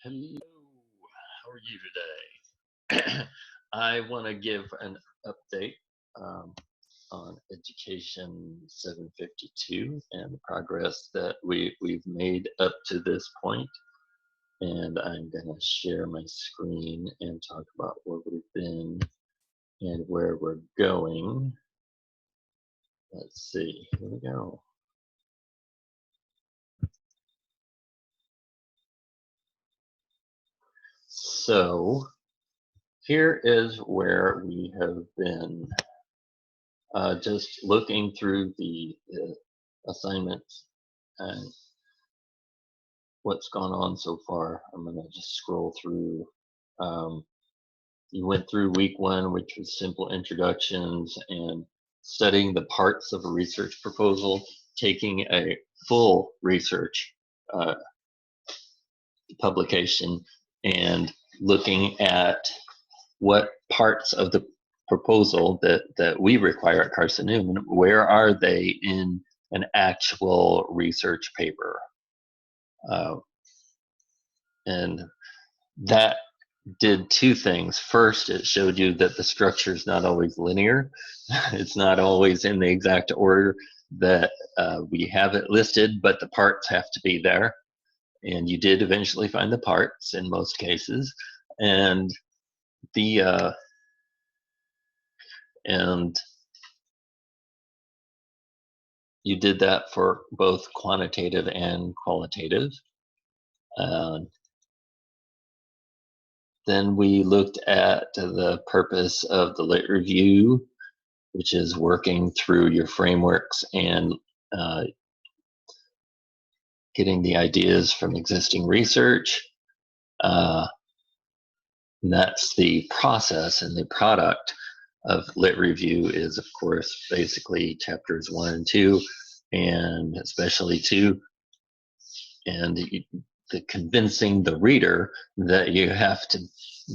Hello, how are you today? I want to give an update um, on Education 752 and the progress that we've made up to this point. And I'm going to share my screen and talk about where we've been and where we're going. Let's see, here we go. So here is where we have been. Just looking through the assignments and what's gone on so far. I'm going to just scroll through. Um, you went through week one, which was simple introductions and studying the parts of a research proposal, taking a full research uh, publication and looking at what parts of the proposal that we require at Carson Newman, where are they in an actual research paper? And that did two things. First, it showed you that the structure is not always linear. It's not always in the exact order that we have it listed, but the parts have to be there. And you did eventually find the parts in most cases. And the and you did that for both quantitative and qualitative. Then we looked at the purpose of the lit review, which is working through your frameworks and uh, getting the ideas from existing research. And that's the process, and the product of lit review is, of course, basically chapters 1 and 2, and especially 2, and the convincing the reader that you have to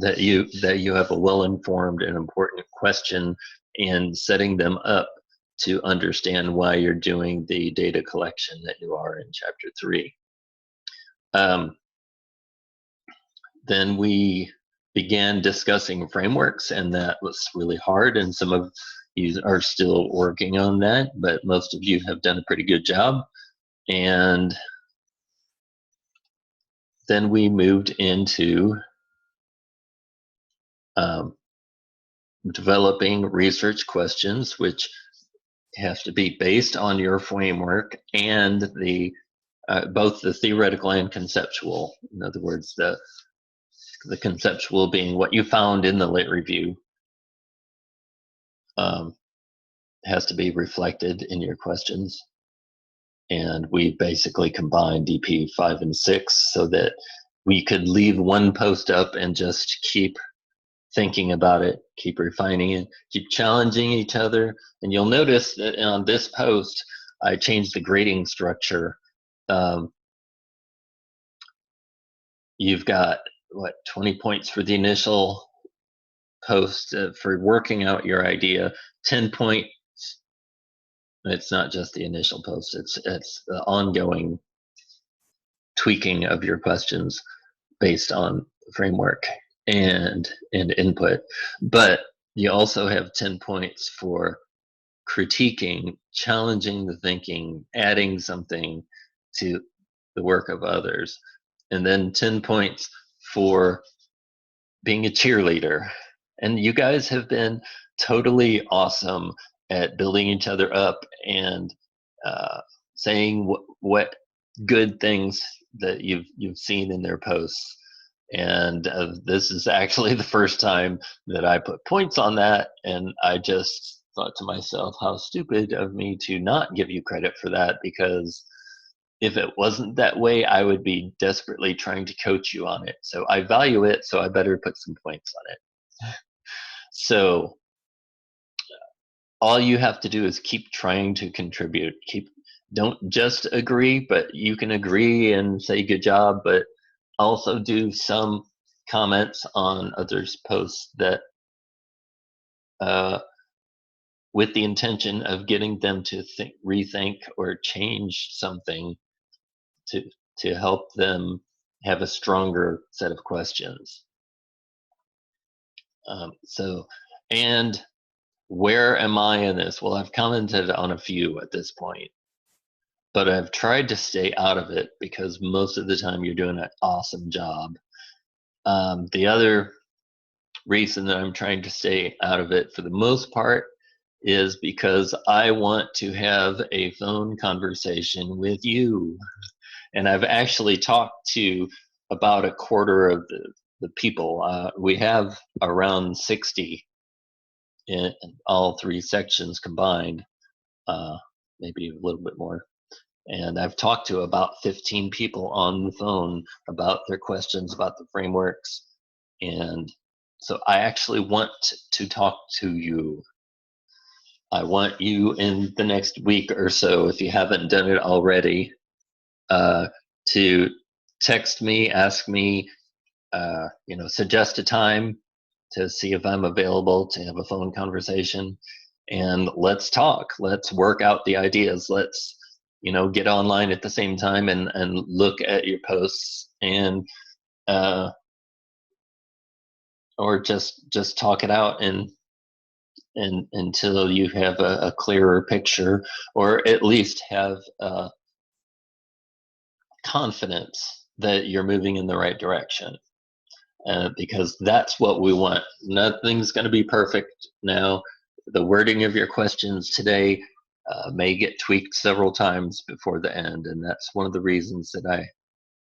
that you have a well-informed and important question, and setting them up to understand why you're doing the data collection that you are in chapter 3. Then we began discussing frameworks, and that was really hard, and some of you are still working on that, but most of you have done a pretty good job. And then we moved into developing research questions, which have to be based on your framework and the both the theoretical and conceptual. In other words, the conceptual being what you found in the lit review has to be reflected in your questions. And we basically combined DP 5 and 6 so that we could leave one post up and just keep thinking about it, keep refining it, keep challenging each other. And you'll notice that on this post, I changed the grading structure. You've got, 20 points for the initial post for working out your idea, 10 points. It's not just the initial post, it's the ongoing tweaking of your questions based on framework and input. But you also have 10 points for critiquing, challenging the thinking, adding something to the work of others, and then 10 points for being a cheerleader. And you guys have been totally awesome at building each other up and saying what good things that you've seen in their posts. And this is actually the first time that I put points on that, and I just thought to myself, how stupid of me to not give you credit for that, because if it wasn't that way, I would be desperately trying to coach you on it. So I value it, so I better put some points on it. So all you have to do is keep trying to contribute. Don't just agree, but you can agree and say good job, but also do some comments on others' posts that with the intention of getting them to rethink or change something to help them have a stronger set of questions. And where am I in this? Well, I've commented on a few at this point, but I've tried to stay out of it because most of the time you're doing an awesome job. The other reason that I'm trying to stay out of it for the most part is because I want to have a phone conversation with you. And I've actually talked to about a quarter of the people. We have around 60 in all three sections combined, maybe a little bit more. And I've talked to about 15 people on the phone about their questions about the frameworks. And so I actually want to talk to you. I want you in the next week or so, if you haven't done it already, to text me, ask me, suggest a time to see if I'm available to have a phone conversation, and let's talk. Let's work out the ideas. Let's, get online at the same time and look at your posts and or just talk it out and until you have a clearer picture, or at least have confidence that you're moving in the right direction. Because that's what we want. Nothing's going to be perfect now. The wording of your questions today may get tweaked several times before the end, and that's one of the reasons that I'm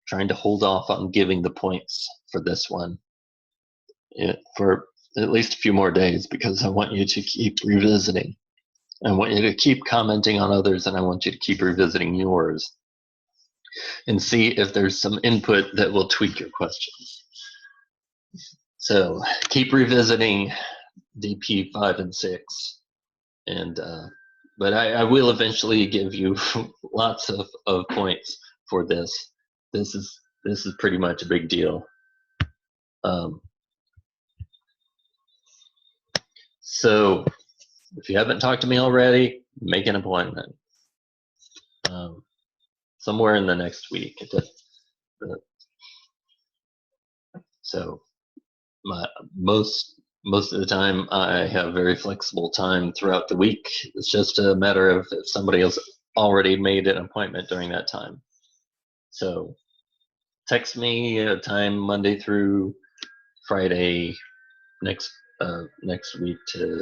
trying to hold off on giving the points for this one for at least a few more days, because I want you to keep revisiting. I want you to keep commenting on others, and I want you to keep revisiting yours and see if there's some input that will tweak your questions. So keep revisiting DP 5 and 6, and but I will eventually give you lots of points for this. This is pretty much a big deal. So if you haven't talked to me already, make an appointment somewhere in the next week. So most of the time I have very flexible time throughout the week. It's just a matter of if somebody else already made an appointment during that time. So text me a time Monday through Friday next week to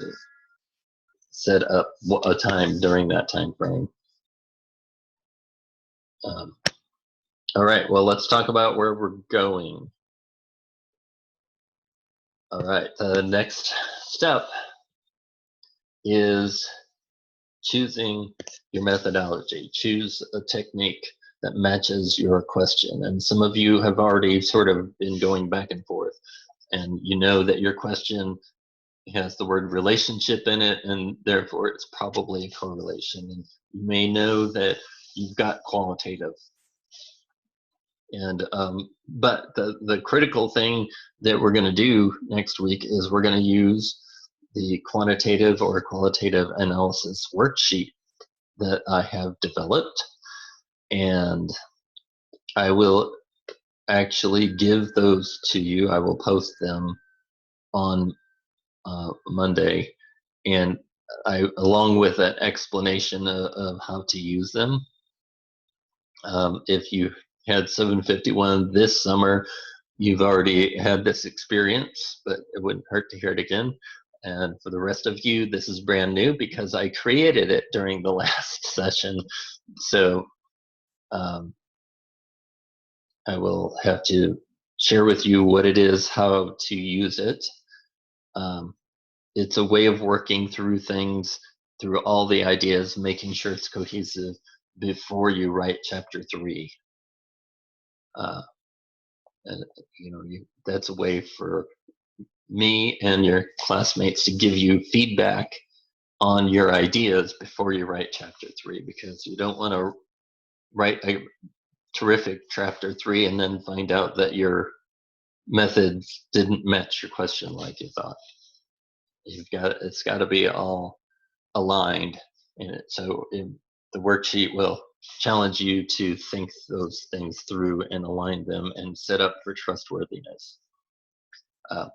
set up a time during that time frame. All right, well, let's talk about where we're going. All right, the next step is choosing your methodology. Choose a technique that matches your question. And some of you have already sort of been going back and forth, and you know that your question has the word relationship in it, and therefore it's probably a correlation. And you may know that you've got qualitative. And but the critical thing that we're going to do next week is we're going to use the quantitative or qualitative analysis worksheet that I have developed, and I will actually give those to you. I will post them on Monday, and along with an explanation of how to use them. If you had 751 this summer, you've already had this experience, but it wouldn't hurt to hear it again. And for the rest of you, this is brand new because I created it during the last session. So I will have to share with you what it is, how to use it. It's a way of working through things, through all the ideas, making sure it's cohesive before you write chapter 3. And that's a way for me and your classmates to give you feedback on your ideas before you write chapter 3, because you don't want to write a terrific chapter 3 and then find out that your methods didn't match your question like you thought. It's got to be all aligned in it. So the worksheet will challenge you to think those things through and align them and set up for trustworthiness.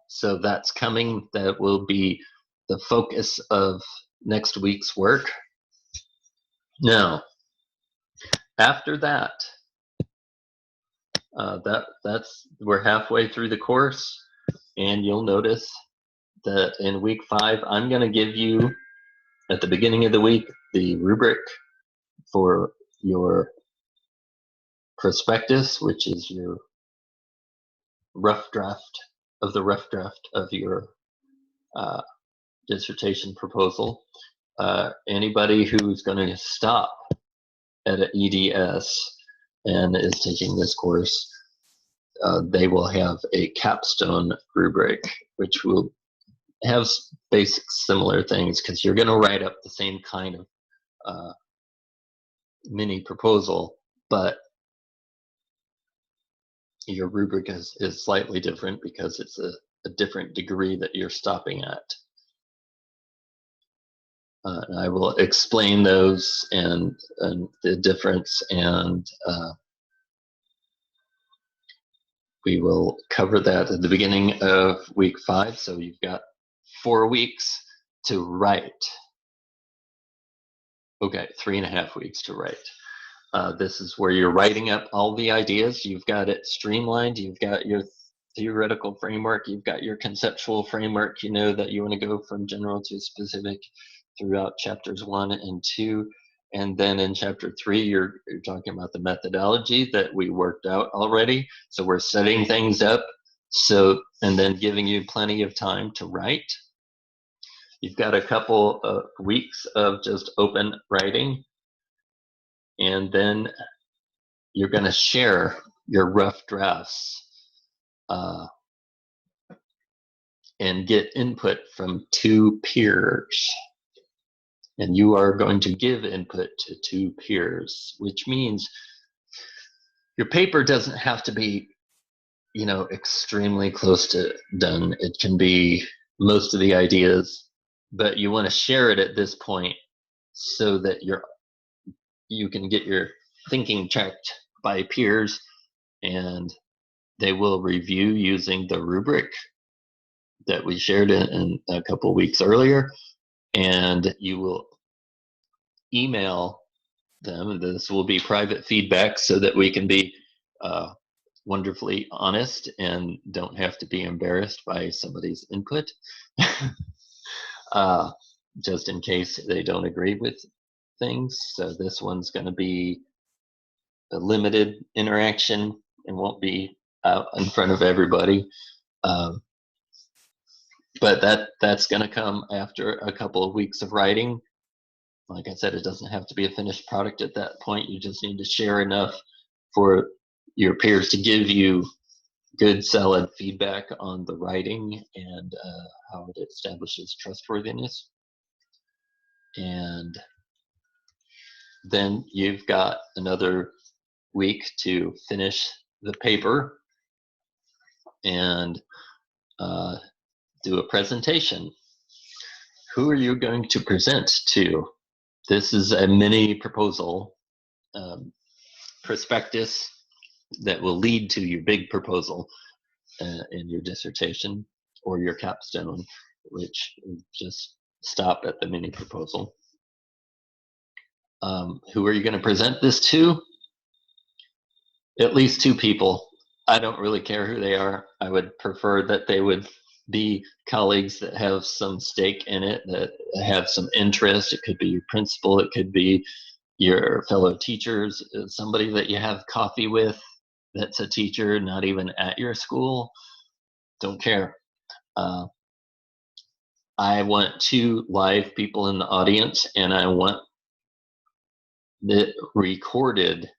So that's coming. That will be the focus of next week's work. Now, after that, we're halfway through the course, and you'll notice that in week 5, I'm going to give you at the beginning of the week the rubric for your prospectus, which is your rough draft of your dissertation proposal. Anybody who's going to stop at an EDS and is taking this course, they will have a capstone rubric, which will have basic similar things, because you're going to write up the same kind of mini proposal, but your rubric is slightly different because it's a different degree that you're stopping at. And I will explain those and the difference, and we will cover that at the beginning of week 5. So you've got 4 weeks to write. Okay, 3.5 weeks to write. This is where you're writing up all the ideas. You've got it streamlined. You've got your theoretical framework. You've got your conceptual framework. You know that you want to go from general to specific throughout chapters 1 and 2. And then in chapter 3, you're talking about the methodology that we worked out already. So we're setting things up, and then giving you plenty of time to write. You've got a couple of weeks of just open writing, and then you're going to share your rough drafts and get input from 2 peers. And you are going to give input to 2 peers, which means your paper doesn't have to be, extremely close to done. It can be most of the ideas, but you want to share it at this point so that you can get your thinking checked by peers, and they will review using the rubric that we shared in a couple weeks earlier, and you will email them, and this will be private feedback so that we can be wonderfully honest and don't have to be embarrassed by somebody's input. Just in case they don't agree with things. So this one's going to be a limited interaction and won't be out in front of everybody. But that's going to come after a couple of weeks of writing. Like I said, it doesn't have to be a finished product at that point. You just need to share enough for your peers to give you good, solid feedback on the writing and how it establishes trustworthiness. And then you've got another week to finish the paper and do a presentation. Who are you going to present to? This is a mini proposal prospectus that will lead to your big proposal in your dissertation or your capstone, which just stop at the mini proposal. Who are you going to present this to? At least 2 people. I don't really care who they are. I would prefer that they would be colleagues that have some stake in it, that have some interest. It could be your principal, it could be your fellow teachers, somebody that you have coffee with that's a teacher, not even at your school. Don't care. I want 2 live people in the audience, and I want it recorded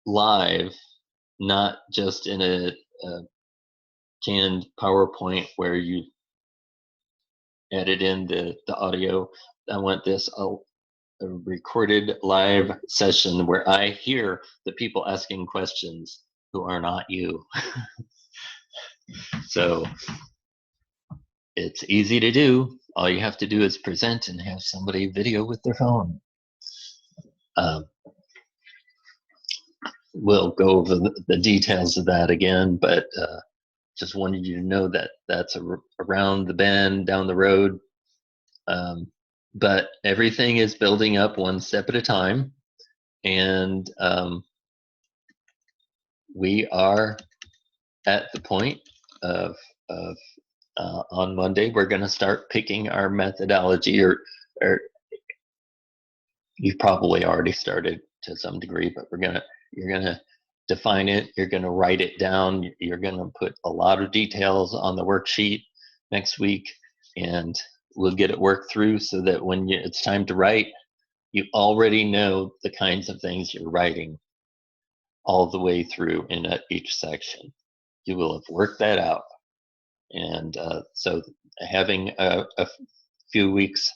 live, not just in a canned PowerPoint where you edit in the audio. I want this a recorded live session where I hear the people asking questions who are not you. So it's easy to do. All you have to do is present and have somebody video with their phone. Um, we'll go over the details of that again, but just wanted you to know that that's around the bend, down the road. But everything is building up one step at a time, and we are at the point of on Monday we're going to start picking our methodology, or you've probably already started to some degree, but you're gonna define it, you're gonna write it down, you're gonna put a lot of details on the worksheet next week, and we'll get it worked through so that when it's time to write, you already know the kinds of things you're writing all the way through in each section. You will have worked that out. And so having a few weeks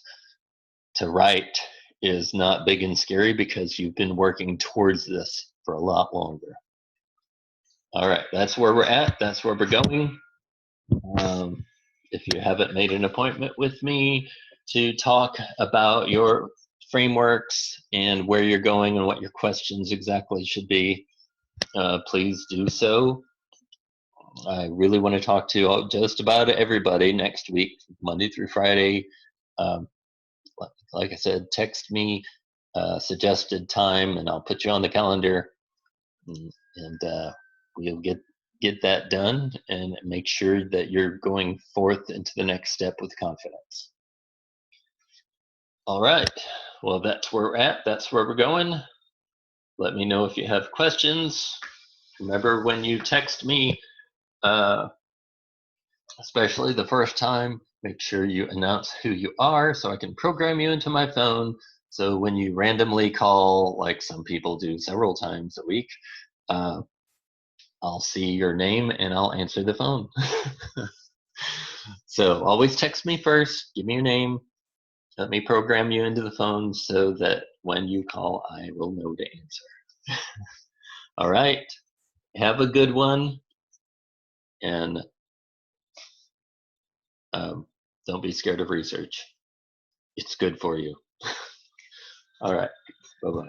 to write is not big and scary because you've been working towards this for a lot longer. All right, that's where we're at. That's where we're going. If you haven't made an appointment with me to talk about your frameworks and where you're going and what your questions exactly should be, please do so. I really want to talk to just about everybody next week, Monday through Friday. Like I said, text me suggested time and I'll put you on the calendar, and we'll get that done and make sure that you're going forth into the next step with confidence. All right, well, that's where we're at. That's where we're going. Let me know if you have questions. Remember, when you text me, especially the first time, make sure you announce who you are so I can program you into my phone. So when you randomly call, like some people do several times a week, I'll see your name and I'll answer the phone. So always text me first, give me your name, let me program you into the phone so that when you call, I will know to answer. All right, have a good one, and don't be scared of research. It's good for you. All right, bye-bye.